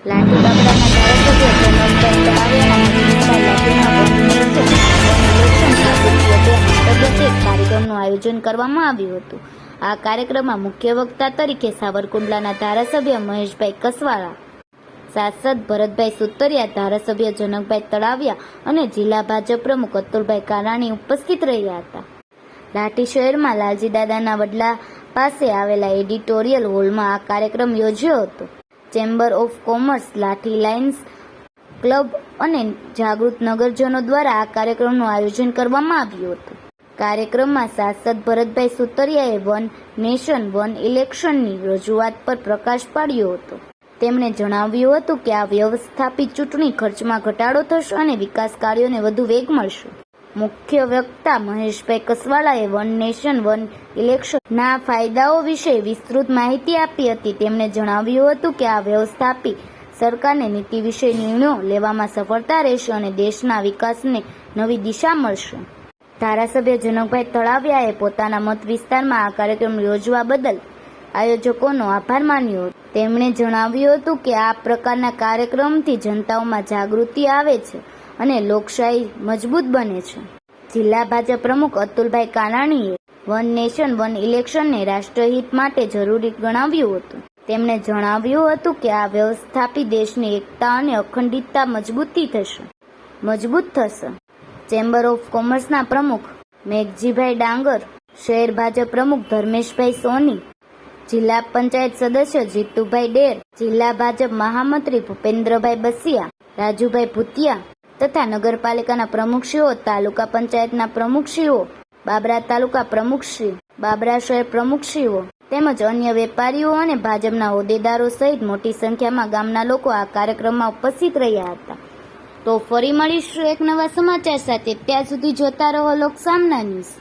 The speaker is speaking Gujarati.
લાઠી બાબરાના ધારાસભ્ય જનકભાઈ તળાવિયાના નિવેદનમાં લાઠીમાં વન અંતર્ગત એક કાર્યક્રમનું આયોજન કરવામાં આવ્યું હતું. આ કાર્યક્રમમાં મુખ્ય વક્તા તરીકે સાવરકુંડલાના ધારાસભ્ય મહેશભાઈ કસવાળા, સાંસદ ભરતભાઈ સુતરિયા, ધારાસભ્ય જનકભાઈ તળાવિયા અને જિલ્લા ભાજપ પ્રમુખ અતુલભાઈ કાનાણી ઉપસ્થિત રહ્યા હતા. લાઠી શહેરમાં લાલજી દાદાના વડલા પાસે આવેલા એડિટોરિયલ હોલમાં આ કાર્યક્રમ યોજ્યો હતો. Chamber of commerce, Lathi Lions club અને જાગૃત નગરજનો દ્વારા આ કાર્યક્રમનું આયોજન કરવામાં આવ્યું હતું. કાર્યક્રમમાં સાંસદ ભરતભાઈ સુતરિયાએ વન નેશન વન ઇલેક્શનની રજૂઆત પર પ્રકાશ પાડ્યો હતો. તેમણે જણાવ્યું હતું કે આ વ્યવસ્થાપિત ચૂંટણી ખર્ચમાં ઘટાડો થશે અને વિકાસ કાર્યોને વધુ વેગ મળશે. મુખ્ય વક્તા મહેશભાઈ કસવાળાએ વન નેશન વન ઇલેક્શનના ફાયદાઓ વિશે વિસ્તૃત માહિતી આપી હતી. તેમણે જણાવ્યું હતું કે આ વ્યવસ્થાપિત સરકારને નીતિ વિશે નિર્ણયો લેવામાં સફળતા રહેશે અને દેશના વિકાસને નવી દિશા મળશે. ધારાસભ્ય જનકભાઈ તળાવિયાએ પોતાના મત વિસ્તારમાં આ કાર્યક્રમ યોજવા બદલ આયોજકોનો આભાર માન્યો હતો. તેમણે જણાવ્યું હતું કે આ પ્રકારના કાર્યક્રમથી જનતાઓમાં જાગૃતિ આવે છે અને લોકશાહી મજબૂત બને છે. જિલ્લા ભાજપ પ્રમુખ અતુલભાઈ કાનાણીએ વન નેશન વન ઇલેક્શનને રાષ્ટ્રહિત માટે જરૂરી ગણાવ્યું હતું. તેમણે જણાવ્યું હતું કે આ વ્યવસ્થાથી દેશની એકતા અને અખંડિતતા મજબૂત થશે. ચેમ્બર ઓફ કોમર્સના પ્રમુખ મેઘજીભાઈ ડાંગર, શહેર ભાજપ પ્રમુખ ધર્મેશભાઈ સોની, જિલ્લા પંચાયત સદસ્ય જીતુભાઈ ડેર, જિલ્લા ભાજપ મહામંત્રી ભૂપેન્દ્રભાઈ બસિયા, રાજુભાઈ ભૂતિયા તથા નગરપાલિકાના પ્રમુખશ્રીઓ, તાલુકા પંચાયતના પ્રમુખશ્રીઓ, બાબરા તાલુકા પ્રમુખશ્રી, બાબરા શહેર પ્રમુખશ્રીઓ તેમજ અન્ય વેપારીઓ અને ભાજપના હોદ્દેદારો સહિત મોટી સંખ્યામાં ગામના લોકો આ કાર્યક્રમમાં ઉપસ્થિત રહ્યા હતા. તો ફરી મળીશું એક નવા સમાચાર સાથે. ત્યાં સુધી જોતા રહો લોક સામના ન્યૂઝ.